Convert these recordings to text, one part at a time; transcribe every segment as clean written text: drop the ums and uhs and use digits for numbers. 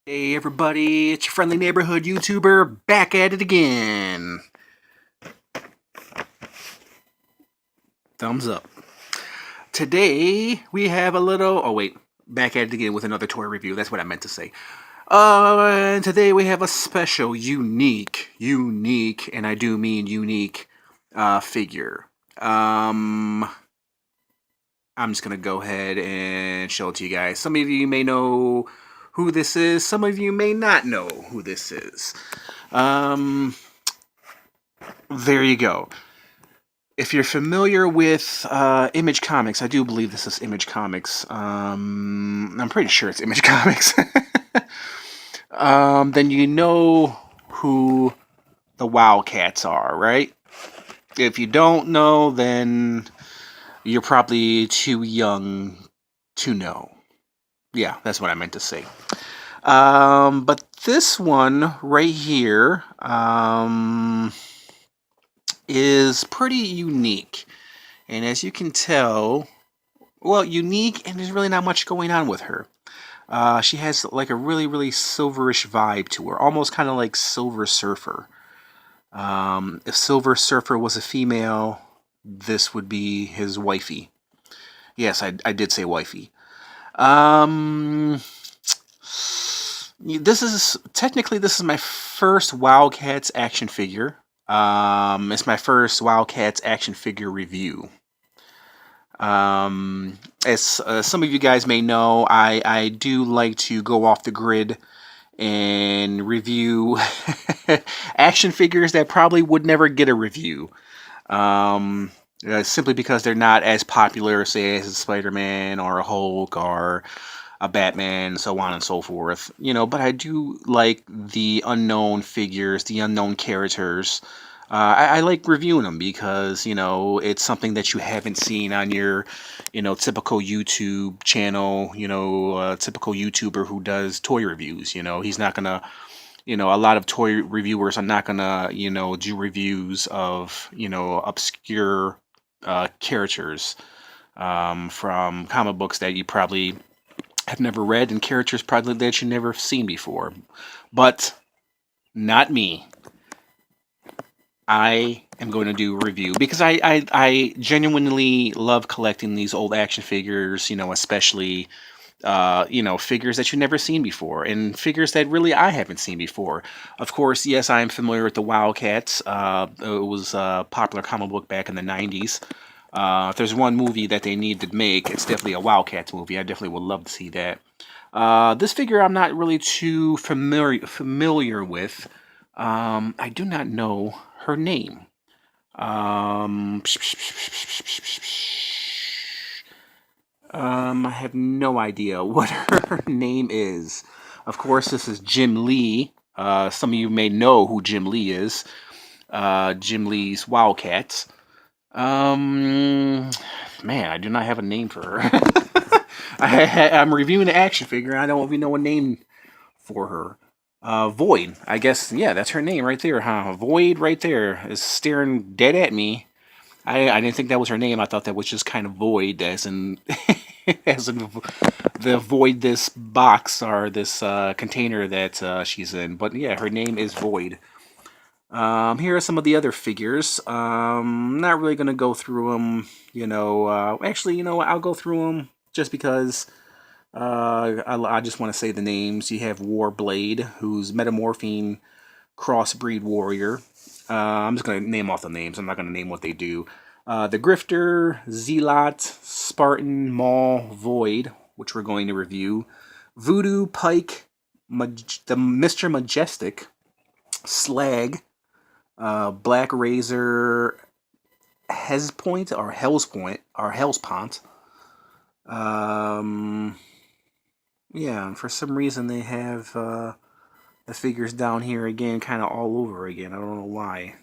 Hey everybody, it's your friendly neighborhood YouTuber back at it again. Thumbs up. Today we have a little. Oh wait, back at it again with another toy review. That's what I meant to say. And today we have a special, unique, and I do mean unique, figure. I'm just gonna go ahead and show it to you guys. Some of you may know who this is. Some of you may not know who this is. Um, there you go. If you're familiar with Image Comics, I do believe this is Image Comics. I'm pretty sure it's Image Comics. Then you know who the Wildcats are, right? If you don't know, then you're probably too young to know. Yeah, that's what I meant to say. But this one right here is pretty unique. And as you can tell, well, unique, and there's really not much going on with her. She has like a really silverish vibe to her, almost kind of like Silver Surfer. If Silver Surfer was a female, this would be his wifey. Yes, I did say wifey. Um, this is my first Wildcats action figure. It's my first Wildcats action figure review. As some of you guys may know, I do like to go off the grid and review action figures that probably would never get a review. Simply because they're not as popular, say, as a Spider-Man or a Hulk or a Batman, so on and so forth. But I do like the unknown figures, the unknown characters. I like reviewing them because it's something that you haven't seen on your typical YouTube channel. Typical YouTuber who does toy reviews. He's not gonna. A lot of toy reviewers are not gonna do reviews of obscure characters from comic books that you probably have never read and characters probably that you never seen before. But not me. I am going to do a review because I genuinely love collecting these old action figures, especially figures that you've never seen before and figures that really I haven't seen before. Of course, yes, I am familiar with the Wildcats. It was a popular comic book back in the 90s. If there's one movie that they need to make, it's definitely a Wildcats movie. I definitely would love to see that. This figure I'm not really too familiar with. I do not know her name. Um, I have no idea what her name is. Of course, this is Jim Lee. Some of you may know who Jim Lee is. Jim Lee's Wildcats. Um, Man, I do not have a name for her. I'm reviewing the action figure. I don't even know a name for her. Void. I guess, yeah, that's her name right there, huh? Void right there is staring dead at me. I didn't think that was her name. I thought that was just kind of void, as in, as in the void this box or this container that she's in. But yeah, her name is Void. Here are some of the other figures. Not really gonna go through them. Actually, you know what? I'll go through them just because. I just want to say the names. You have Warblade, who's metamorphing crossbreed warrior. I'm just going to name off the names. I'm not going to name what they do. The Grifter, Zealot, Spartan, Maul, Void, which we're going to review. Voodoo, Pike, the Mr. Majestic, Slag, Black Razor, Hellspont. Um, yeah, and for some reason they have the figures down here again, kind of all over again. I don't know why.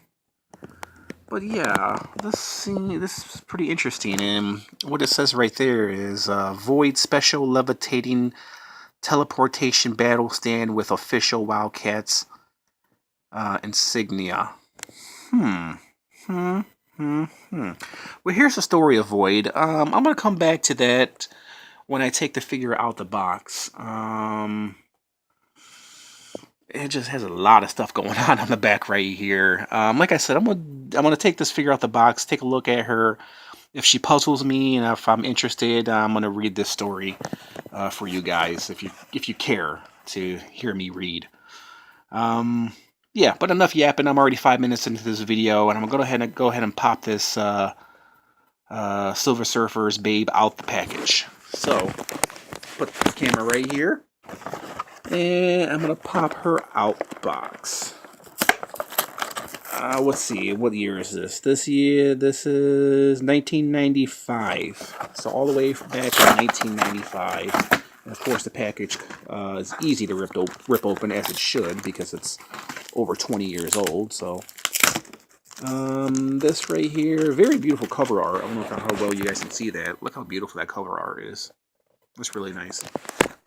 But yeah, this is pretty interesting. And what it says right there is Void Special Levitating Teleportation Battle Stand with official Wildcats insignia. Hmm. Hmm. Hmm. Hmm. Well, here's the story of Void. I'm gonna come back to that when I take the figure out the box. it just has a lot of stuff going on the back right here. Like I said, I'm gonna take this figure out the box, take a look at her. If she puzzles me and if I'm interested, I'm gonna read this story for you guys if you care to hear me read. Um, yeah, but enough yapping. I'm already 5 minutes into this video, and I'm gonna go ahead and pop this Silver Surfer's Babe out the package. So put the camera right here, and I'm gonna pop her out box. Let's see, what year is this? This is 1995. So all the way back in 1995. And of course, the package is easy to rip open, as it should, because it's over 20 years old. So this right here, very beautiful cover art. I don't know how well you guys can see that. Look how beautiful that cover art is. It's really nice.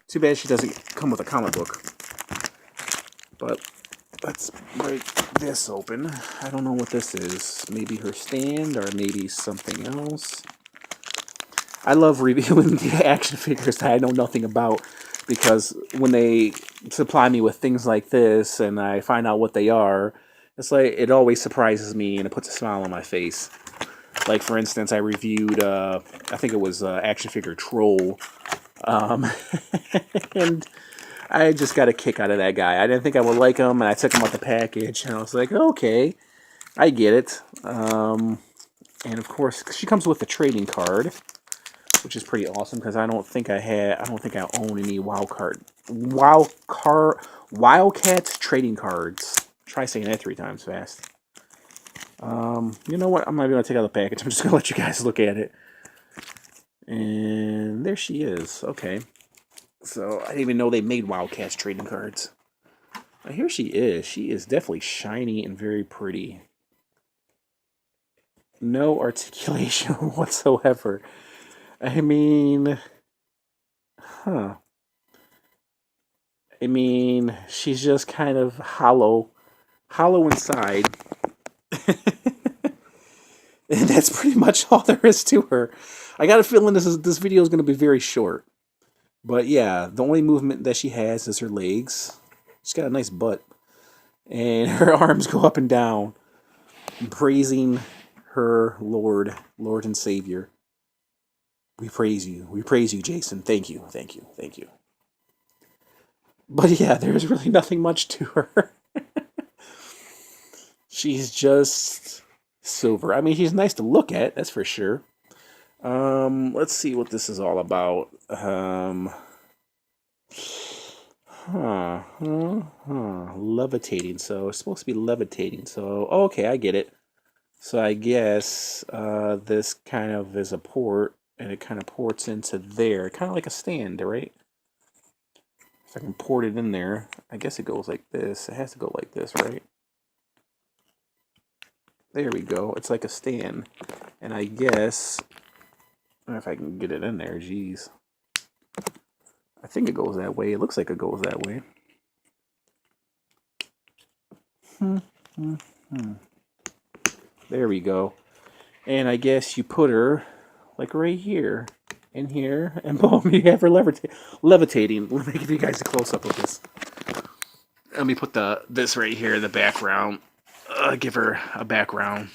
Too bad she doesn't come with a comic book. But let's break this open. I don't know what this is. Maybe her stand or maybe something else. I love reviewing the action figures that I know nothing about, because when they supply me with things like this and I find out what they are, it's like it always surprises me and it puts a smile on my face. Like, for instance, I reviewed, I think it was action figure Troll, and I just got a kick out of that guy. I didn't think I would like him, and I took him out the package, and I was like, okay, I get it. And of course, she comes with a trading card, which is pretty awesome because I don't think I own any Wildcat trading cards. Try saying that 3 times fast. You know what? I'm not even gonna take out the package. I'm just gonna let you guys look at it. And there she is. Okay. So I didn't even know they made Wildcat trading cards. Now, here she is. She is definitely shiny and very pretty. No articulation whatsoever. I mean, huh. I mean, she's just kind of hollow inside. And that's pretty much all there is to her. I got a feeling this video is going to be very short. But yeah, the only movement that she has is her legs. She's got a nice butt. And her arms go up and down, praising her Lord and Savior. We praise you. We praise you, Jason. Thank you, thank you, thank you. But yeah, there's really nothing much to her. She's just silver. I mean, she's nice to look at, that's for sure. Let's see what this is all about. Levitating. So it's supposed to be levitating. So okay, I get it. So I guess this kind of is a port, and it kind of ports into there, kind of like a stand, right? If I can port it in there, I guess it goes like this. It has to go like this, right? There we go. It's like a stand. And I guess, I don't know if I can get it in there. Jeez. I think it goes that way. It looks like it goes that way. There we go. And I guess you put her like right here, in here, and boom, you have her levitating. Let me give you guys a close-up of this. Let me put this right here in the background. Give her a background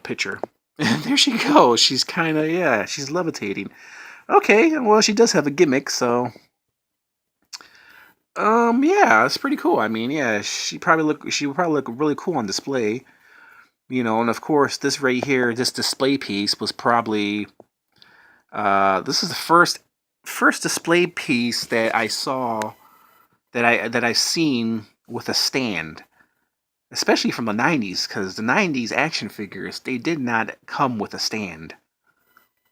picture. And there she goes. She's kind of, yeah, she's levitating. Okay, well, she does have a gimmick, so yeah, it's pretty cool. I mean, yeah, she would probably look really cool on display. You know, and of course, this right here, this display piece was probably this is the first display piece that I saw that I've seen with a stand, especially from the 90s, because the 90s action figures, they did not come with a stand.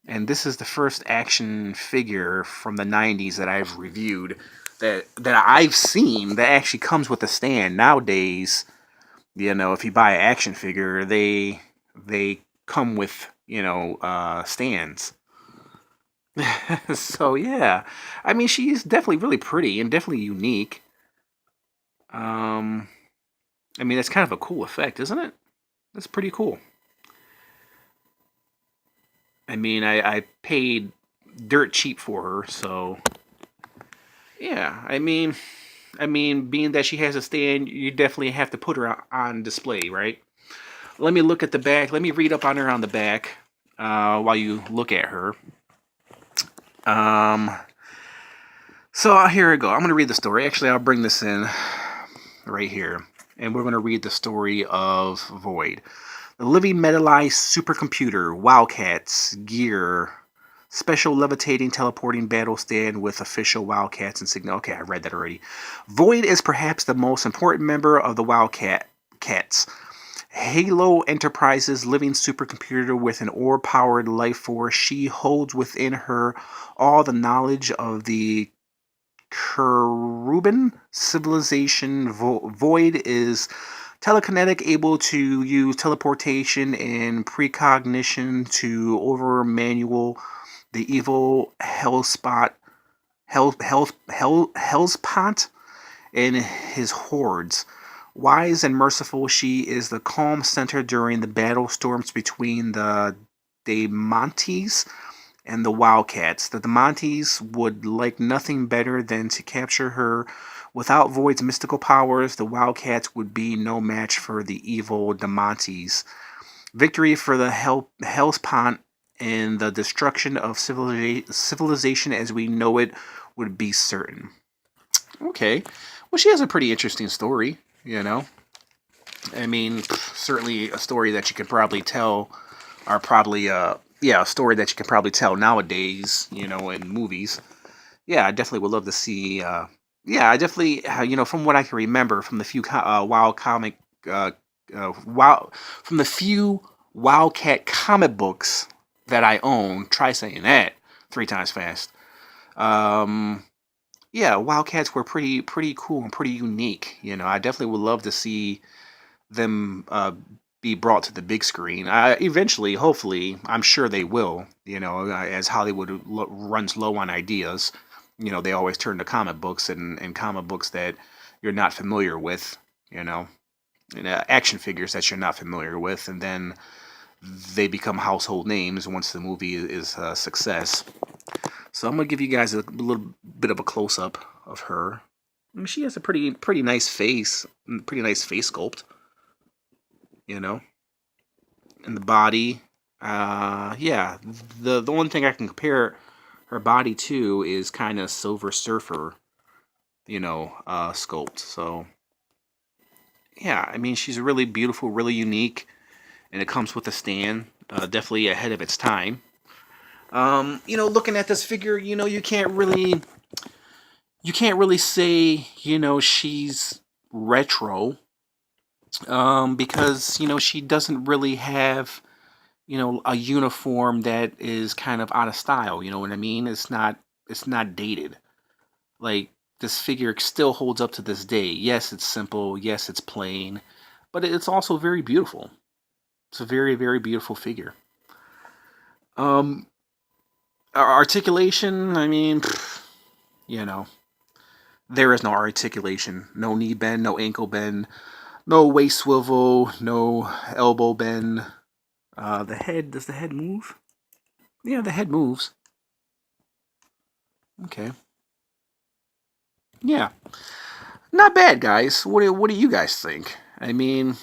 And this is the first action figure from the 90s that I've reviewed that I've seen that actually comes with a stand. Nowadays, you know, if you buy an action figure, they come with, you know, stands. So yeah, I mean, she's definitely really pretty and definitely unique. I mean, that's kind of a cool effect, isn't it? That's pretty cool. I mean, I paid dirt cheap for her, so yeah. I mean, I mean, being that she has a stand, you definitely have to put her on display, right? Let me look at the back. Let me read up on her on the back while you look at her. Um, so here we go. I'm going to read the story. Actually, I'll bring this in right here. And we're going to read the story of Void. The living metallized supercomputer, Wildcats, gear, special levitating teleporting battle stand with official Wildcats insignia. Okay, I read that already. Void is perhaps the most important member of the Wildcats. Halo Enterprises' living supercomputer with an ore-powered life force. She holds within her all the knowledge of the Keruban civilization. Void is telekinetic, able to use teleportation and precognition to over manual the evil Hellspot and his hordes. Wise and merciful, she is the calm center during the battle storms between the Damontes and the Wildcats. The Damontes would like nothing better than to capture her. Without Void's mystical powers, the Wildcats would be no match for the evil Damontes. Victory for the Hellspont and the destruction of civilization as we know it would be certain. Okay. Well, she has a pretty interesting story, you know. I mean, certainly a story that you could probably tell, or probably, a story that you could probably tell nowadays, you know, in movies. Yeah, I definitely would love to see, I definitely, from what I can remember from the few from the few Wildcat comic books that I own, try saying that 3 times fast. Um, yeah, Wildcats were pretty cool and pretty unique. You know, I definitely would love to see them be brought to the big screen. Eventually, hopefully, I'm sure they will. You know, as Hollywood runs low on ideas, you know, they always turn to comic books and comic books that you're not familiar with. You know, and, action figures that you're not familiar with, and then they become household names once the movie is a success. So I'm gonna give you guys a little bit of a close up of her. I mean, she has a pretty nice face, pretty nice face sculpt, you know, and the body. Yeah, the only thing I can compare her body to is kind of Silver Surfer, sculpt. So yeah, I mean, she's really beautiful, really unique, and it comes with a stand, definitely ahead of its time. Looking at this figure, you can't really say, she's retro, because, she doesn't really have, a uniform that is kind of out of style. You know what I mean? It's not dated. Like, this figure still holds up to this day. Yes, it's simple. Yes, it's plain, but it's also very beautiful. It's a very, very beautiful figure. Um, Articulation, I mean, you know, there is no articulation. No knee bend, no ankle bend, no waist swivel, no elbow bend. Does the head move? Yeah, the head moves. Okay. Yeah. Not bad, guys. What do you guys think? I mean,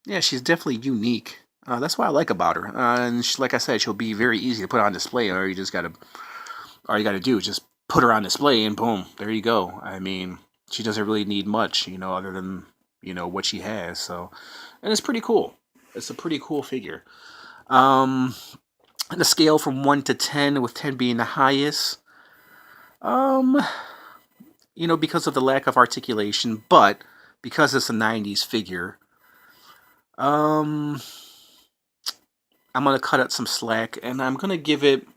yeah, she's definitely unique. That's what I like about her. And like I said, she'll be very easy to put on display. All you gotta do is just put her on display, and boom, there you go. I mean, she doesn't really need much, other than what she has. So, and it's pretty cool. It's a pretty cool figure. Um, the scale from 1 to 10, with 10 being the highest. Um, because of the lack of articulation, but because it's a '90s figure, um, I'm gonna cut it some slack, and I'm gonna give it.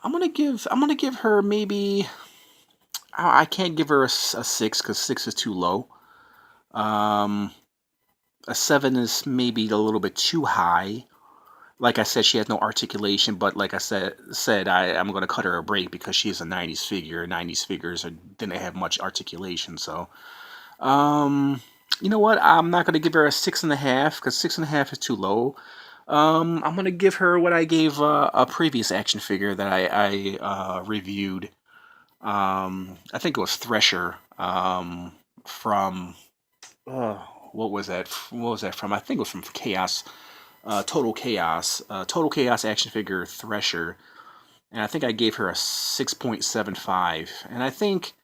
I'm gonna give her maybe. I can't give her a 6 because 6 is too low. Um, a 7 is maybe a little bit too high. Like I said, she has no articulation, but like I said I'm going to cut her a break because she is a '90s figure. '90s figures didn't have much articulation, so you know what? I'm not going to give her a 6.5 because 6.5 is too low. I'm going to give her what I gave a previous action figure that I reviewed. I think it was Thresher, from, uh, what was that? What was that from? I think it was from Chaos, Total Chaos action figure Thresher, and I think I gave her a 6.75. And I think,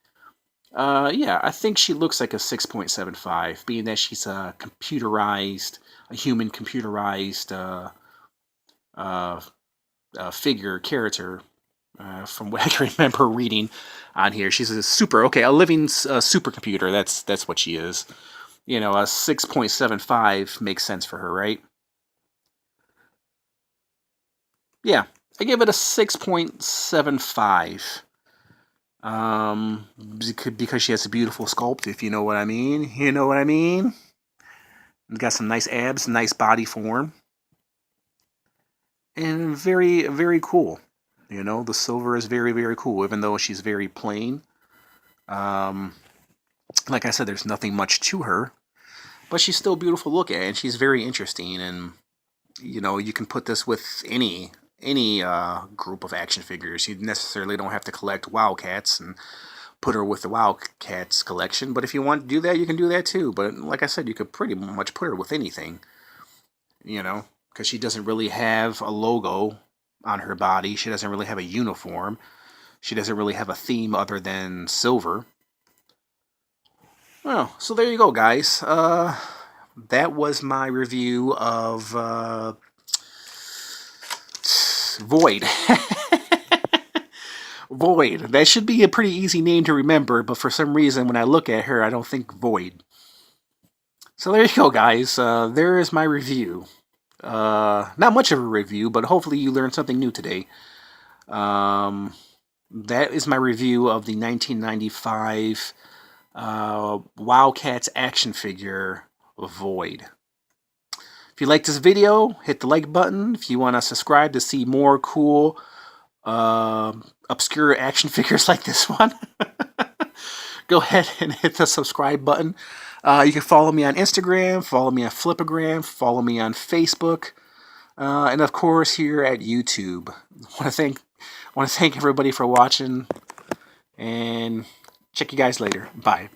yeah, I think she looks like a 6.75, being that she's a computerized, a human computerized uh, figure character. From what I can remember reading on here, she's a living supercomputer. That's what she is. You know, a 6.75 makes sense for her, right? Yeah, I give it a 6.75. Because she has a beautiful sculpt, if you know what I mean. You know what I mean? Got some nice abs, nice body form, and very, very cool. You know, the silver is very, very cool, even though she's very plain. Um, like I said, there's nothing much to her, but she's still beautiful to look at, and she's very interesting. And you know, you can put this with any group of action figures. You necessarily don't have to collect Wildcats and put her with the Wildcats collection. But if you want to do that, you can do that too. But like I said, you could pretty much put her with anything, you know, because she doesn't really have a logo on her body. She doesn't really have a uniform. She doesn't really have a theme other than silver. Well, so there you go, guys. That was my review of Void. Void. That should be a pretty easy name to remember, but for some reason, when I look at her, I don't think Void. So there you go, guys. There is my review. Not much of a review, but hopefully you learned something new today. That is my review of the 1995 Wildcats action figure Void. If you like this video, hit the like button. If you want to subscribe to see more cool, obscure action figures like this one, go ahead and hit the subscribe button. You can follow me on Instagram, follow me on Flipagram, follow me on Facebook, and of course here at YouTube. Want to thank everybody for watching, and check you guys later. Bye.